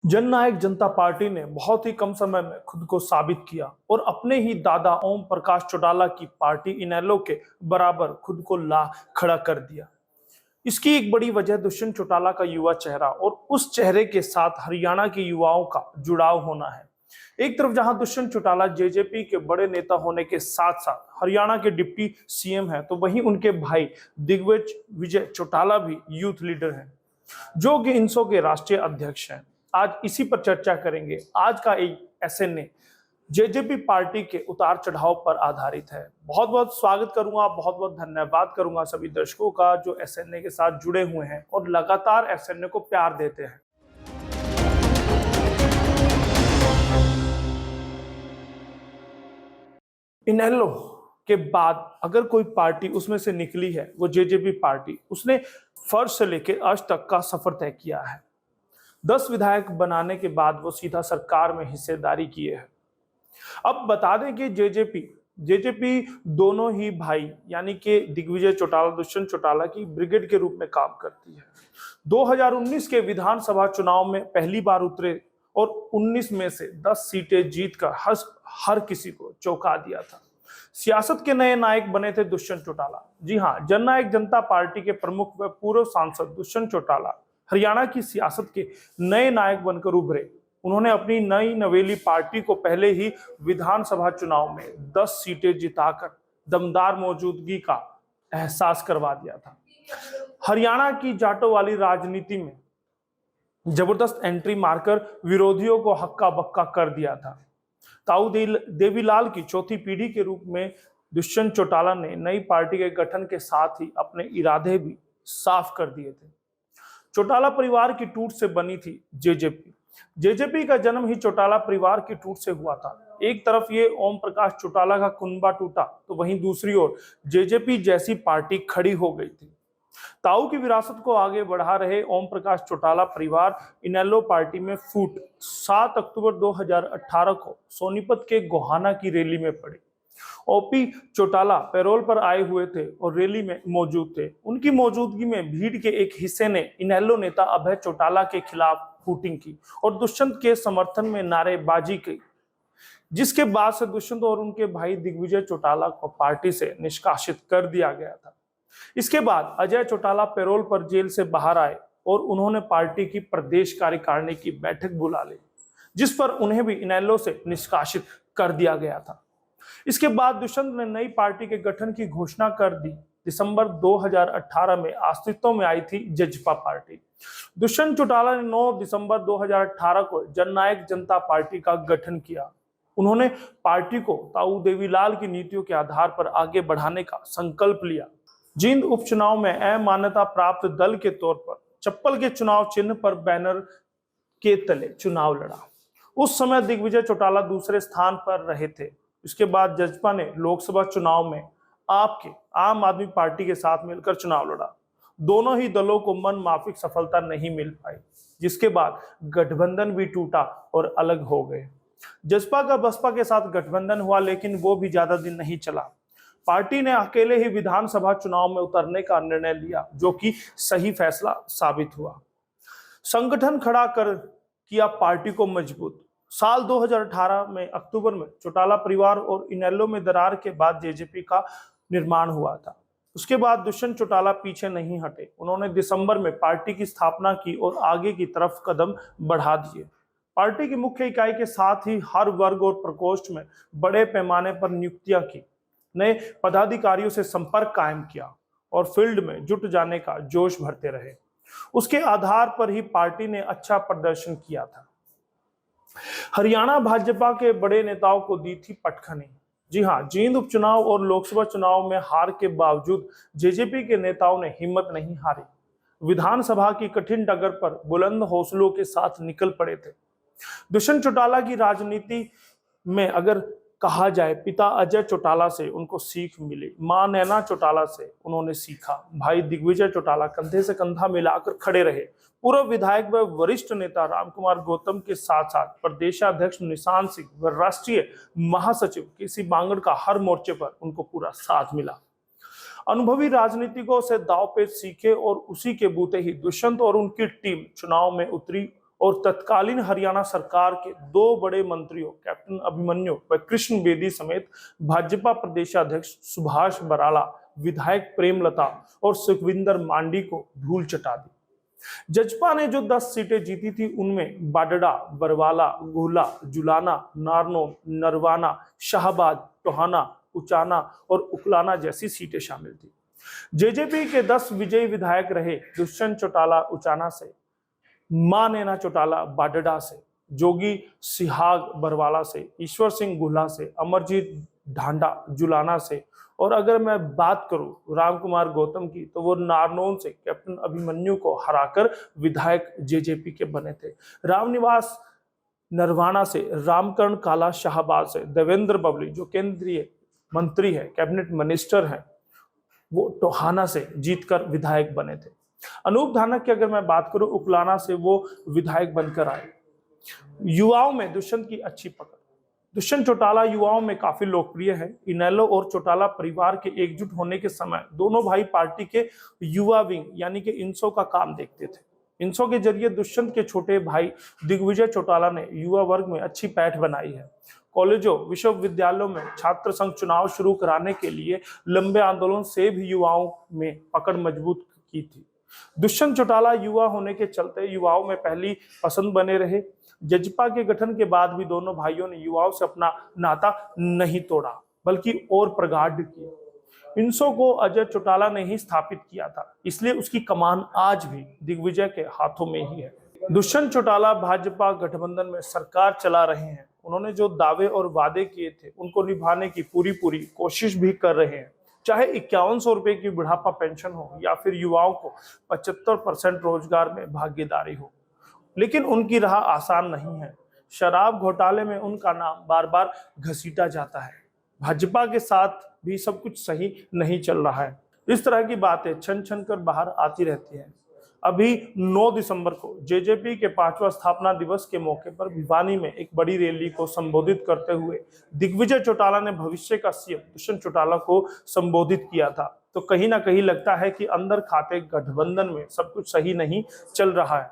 जननायक जनता party ने बहुत ही कम समय में खुद को साबित किया और अपने ही दादा ओम प्रकाश चौटाला की पार्टी इनेलो के बराबर खुद को ला खड़ा कर दिया। इसकी एक बड़ी वजह दुष्यंत चौटाला का युवा चेहरा और उस चेहरे के साथ हरियाणा के युवाओं का जुड़ाव होना है। एक तरफ जहां दुष्यंत चौटाला जेजेपी के बड़े नेता होने के साथ साथ हरियाणा के डिप्टी सीएम हैं, तो वहीं उनके भाई दिग्विजय चौटाला भी यूथ लीडर हैं, जो कि इनसो के राष्ट्रीय अध्यक्ष हैं। आज इसी पर चर्चा करेंगे। आज का एक एसएनए जेजेपी पार्टी के उतार चढ़ाव पर आधारित है। बहुत बहुत स्वागत करूंगा, बहुत बहुत धन्यवाद करूंगा सभी दर्शकों का जो एसएनए के साथ जुड़े हुए हैं और लगातार एसएनए को प्यार देते हैं। इनेलो के बाद अगर कोई पार्टी उसमें से निकली है वो जेजेपी पार्टी। उसने फर्स्ट से लेकर आज तक का सफर तय किया है। 10 विधायक बनाने के बाद वो सीधा सरकार में हिस्सेदारी किए हैं। अब बता दें कि जेजेपी दोनों ही भाई यानी कि दिग्विजय चौटाला दुष्यंत चौटाला की ब्रिगेड के रूप में काम करती है। 2019 के विधानसभा चुनाव में पहली बार उतरे और 19 में से 10 सीटें जीतकर हर किसी को चौंका दिया था। सियासत के नए नायक बने थे दुष्यंत चौटाला। जी हाँ, जननायक जनता पार्टी के प्रमुख व पूर्व सांसद दुष्यंत चौटाला हरियाणा की सियासत के नए नायक बनकर उभरे। उन्होंने अपनी नई नवेली पार्टी को पहले ही विधानसभा चुनाव में 10 सीटें जिताकर दमदार मौजूदगी का एहसास करवा दिया था। हरियाणा की जाटों वाली राजनीति में जबरदस्त एंट्री मारकर विरोधियों को हक्का बक्का कर दिया था। ताऊ देवीलाल की चौथी पीढ़ी के रूप में दुष्यंत चौटाला ने नई पार्टी के गठन के साथ ही अपने इरादे भी साफ कर दिए थे। चौटाला परिवार की टूट से बनी थी जेजेपी का जन्म ही चौटाला परिवार की टूट से हुआ था। एक तरफ ये ओम प्रकाश चौटाला का कुनबा टूटा तो वहीं दूसरी ओर जेजेपी जैसी पार्टी खड़ी हो गई थी। ताऊ की विरासत को आगे बढ़ा रहे ओम प्रकाश चौटाला परिवार इनेलो पार्टी में फूट 7 अक्टूबर 2018 को सोनीपत के गोहाना की रैली में पड़ी। ओपी चौटाला पैरोल पर आए हुए थे और रैली में मौजूद थे। उनकी मौजूदगी में भीड़ के एक हिस्से ने इनेलो नेता अभय चौटाला के खिलाफ फूटिंग की और दुष्यंत के समर्थन में नारेबाजी की, जिसके बाद से दुष्यंत और उनके भाई दिग्विजय चौटाला को पार्टी से निष्कासित कर दिया गया था। इसके बाद अजय चौटाला पैरोल पर जेल से बाहर आए और उन्होंने पार्टी की प्रदेश कार्यकारिणी की बैठक बुला ली, जिस पर उन्हें भी इनेलो से निष्कासित कर दिया गया था। इसके बाद दुष्यंत ने नई पार्टी के गठन की घोषणा कर दी। दिसंबर 2018 में अस्तित्व में आई थी जजपा पार्टी। दुष्यंत चौटाला ने 9 दिसंबर 2018 को जननायक जनता पार्टी का गठन किया। उन्होंने पार्टी को ताऊ देवीलाल की नीतियों के आधार पर आगे बढ़ाने का संकल्प लिया। जींद उपचुनाव में अमान्यता प्राप्त दल के तौर पर चप्पल के चुनाव चिन्ह पर बैनर के तले चुनाव लड़ा। उस समय दिग्विजय चौटाला दूसरे स्थान पर रहे थे। इसके बाद जजपा ने लोकसभा चुनाव में आम आदमी पार्टी के साथ मिलकर चुनाव लड़ा। दोनों ही दलों को मन माफिक सफलता नहीं मिल पाई, जिसके बाद गठबंधन भी टूटा और अलग हो गए। जसपा का बसपा के साथ गठबंधन हुआ, लेकिन वो भी ज्यादा दिन नहीं चला। पार्टी ने अकेले ही विधानसभा चुनाव में उतरने का निर्णय लिया, जो कि सही फैसला साबित हुआ। संगठन खड़ा कर किया पार्टी को मजबूत। साल 2018 में अक्टूबर में चौटाला परिवार और इनेलो में दरार के बाद जेजेपी का निर्माण हुआ था। उसके बाद दुष्यंत चौटाला पीछे नहीं हटे। उन्होंने दिसंबर में पार्टी की स्थापना की और आगे की तरफ कदम बढ़ा दिए। पार्टी की मुख्य इकाई के साथ ही हर वर्ग और प्रकोष्ठ में बड़े पैमाने पर नियुक्तियां की, नए पदाधिकारियों से संपर्क कायम किया और फील्ड में जुट जाने का जोश भरते रहे। उसके आधार पर ही पार्टी ने अच्छा प्रदर्शन किया था। हरियाणा भाजपा के बड़े नेताओं को दी थी पटखनी। जी हाँ, जींद उपचुनाव और लोकसभा चुनाव में हार के बावजूद जेजेपी के नेताओं ने हिम्मत नहीं हारी। विधानसभा की कठिन डगर पर बुलंद हौसलों के साथ निकल पड़े थे। दुष्यंत चौटाला की राजनीति में अगर कहा जाए, पिता अजय चौटाला से उनको सीख मिली, मां नैना चौटाला से उन्होंने सीखा। भाई दिग्विजय चौटाला कंधे से कंधा मिलाकर खड़े रहे। पूर्व विधायक व वरिष्ठ नेता रामकुमार गौतम के साथ साथ प्रदेशाध्यक्ष निशान सिंह व राष्ट्रीय महासचिव केसी बांगड़ का हर मोर्चे पर उनको पूरा साथ मिला। अनुभवी राजनीतिकों से दांवपेच सीखे और उसी के बूते ही दुष्यंत और उनकी टीम चुनाव में उतरी और तत्कालीन हरियाणा सरकार के 2 बड़े मंत्रियों कैप्टन अभिमन्यु व कृष्ण बेदी समेत भाजपा प्रदेशाध्यक्ष सुभाष बराला, विधायक प्रेमलता और सुखविंदर मांडी को धूल चटा दी। जजपा ने जो 10 सीटें जीती थी उनमें बाडडा, बरवाला, गोला, जुलाना, नारनौल, नरवाना, शाहबाद, टोहाना, उचाना और उकलाना जैसी सीटें शामिल थी। जेजेपी के 10 विजयी विधायक रहे दुष्यंत चौटाला उचाना से, मानेना चौटाला बाडडा से, जोगी सिहाग बरवाला से, ईश्वर सिंह गुहला से, अमरजीत ढांडा जुलाना से, और अगर मैं बात करूं राम कुमार गौतम की तो वो नारनौल से कैप्टन अभिमन्यु को हराकर विधायक जेजेपी के बने थे। रामनिवास नरवाना से, रामकरण काला शाहबाद से, देवेंद्र बबली जो केंद्रीय मंत्री है, कैबिनेट मिनिस्टर हैं, वो टोहाना से जीतकर विधायक बने थे। अनूप धानक की अगर मैं बात करूं उकलाना से वो विधायक बनकर आए। युवाओं में दुष्यंत की अच्छी पकड़। दुष्यंत चौटाला युवाओं में काफी लोकप्रिय है। इनेलो और चौटाला परिवार के एकजुट होने के समय दोनों भाई पार्टी के युवा विंग यानी कि इंसो का काम देखते थे। इंसो के जरिए दुष्यंत के छोटे भाई दिग्विजय चौटाला ने युवा वर्ग में अच्छी पैठ बनाई है। कॉलेजों विश्वविद्यालयों में छात्र संघ चुनाव शुरू कराने के लिए लंबे आंदोलन से भी युवाओं में पकड़ मजबूत की थी। दुष्यंत चौटाला युवा होने के चलते युवाओं में पहली पसंद बने रहे। जजपा के गठन के बाद भी दोनों भाइयों ने युवाओं से अपना नाता नहीं तोड़ा बल्कि और प्रगाढ़ किया। इंसो को अजय चौटाला ने ही स्थापित किया था, इसलिए उसकी कमान आज भी दिग्विजय के हाथों में ही है। दुष्यंत चौटाला भाजपा गठबंधन में सरकार चला रहे हैं। उन्होंने जो दावे और वादे किए थे उनको निभाने की पूरी कोशिश भी कर रहे हैं। चाहे 5100 रुपए की बुढ़ापा पेंशन हो या फिर युवाओं को 75% रोजगार में भागीदारी हो, लेकिन उनकी राह आसान नहीं है। शराब घोटाले में उनका नाम बार बार घसीटा जाता है। भाजपा के साथ भी सब कुछ सही नहीं चल रहा है। इस तरह की बातें छन छन कर बाहर आती रहती हैं। अभी 9 दिसंबर को जेजेपी के 5वां स्थापना दिवस के मौके पर भिवानी में एक बड़ी रैली को संबोधित करते हुए दिग्विजय चौटाला ने भविष्य का सीएम दुष्यंत चौटाला को संबोधित किया था। तो कहीं ना कहीं लगता है कि अंदर खाते गठबंधन में सब कुछ सही नहीं चल रहा है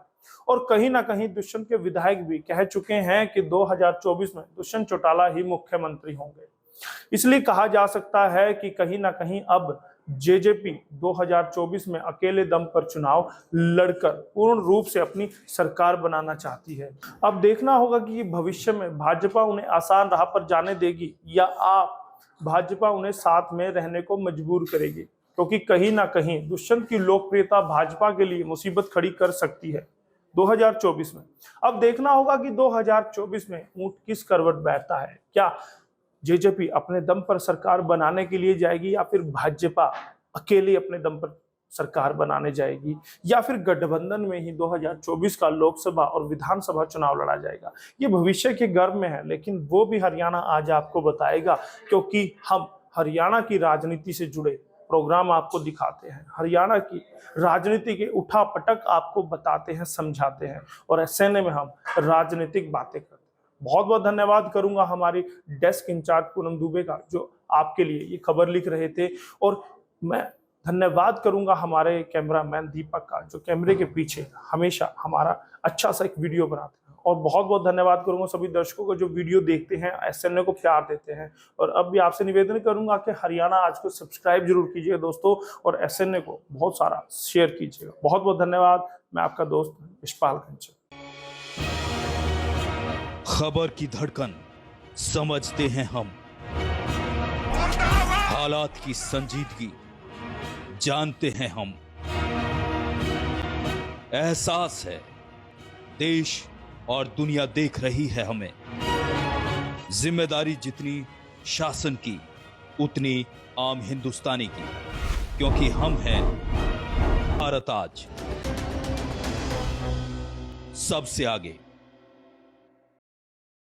और कहीं ना कहीं दुष्यंत के विधायक भी कह चुके हैं कि 2024 में दुष्यंत चौटाला ही मुख्यमंत्री होंगे। इसलिए कहा जा सकता है कि कहीं ना कहीं अब जेजेपी 2024 में अकेले दम पर चुनाव लड़कर पूर्ण रूप से अपनी सरकार बनाना चाहती है। अब देखना होगा कि भविष्य में भाजपा उन्हें आसान राह पर जाने देगी या भाजपा उन्हें साथ में रहने को मजबूर करेगी, क्योंकि कहीं ना कहीं दुष्यंत की लोकप्रियता भाजपा के लिए मुसीबत खड़ी कर सकती है 2024 में। अब देखना होगा कि 2024 में ऊंट किस करवट बैठता है। क्या जेजेपी अपने दम पर सरकार बनाने के लिए जाएगी या फिर भाजपा अकेले अपने दम पर सरकार बनाने जाएगी, या फिर गठबंधन में ही 2024 का लोकसभा और विधानसभा चुनाव लड़ा जाएगा। ये भविष्य के गर्भ में है, लेकिन वो भी हरियाणा आज आपको बताएगा, क्योंकि हम हरियाणा की राजनीति से जुड़े प्रोग्राम आपको दिखाते हैं, हरियाणा की राजनीति के उठापटक आपको बताते हैं, समझाते हैं, और ऐसे में हम राजनीतिक बातें करते हैं। बहुत बहुत धन्यवाद करूंगा हमारी डेस्क इंचार्ज पूनम दुबे का, जो आपके लिए ये खबर लिख रहे थे, और मैं धन्यवाद करूंगा हमारे कैमरामैन दीपक का, जो कैमरे के पीछे हमेशा हमारा अच्छा सा एक वीडियो बनाते हैं। और बहुत बहुत धन्यवाद करूंगा सभी दर्शकों को जो वीडियो देखते हैं, एसएनए को प्यार देते हैं। और अब भी आपसे निवेदन करूंगा कि हरियाणा आज को सब्सक्राइब जरूर कीजिएगा दोस्तों, और एसएनए को बहुत सारा शेयर कीजिएगा। बहुत बहुत धन्यवाद। मैं आपका दोस्त यशपाल कंचन। खबर की धड़कन समझते हैं हम, हालात की संजीदगी जानते हैं हम। एहसास है देश और दुनिया देख रही है हमें। जिम्मेदारी जितनी शासन की उतनी आम हिंदुस्तानी की, क्योंकि हम हैं भारत आज सबसे आगे।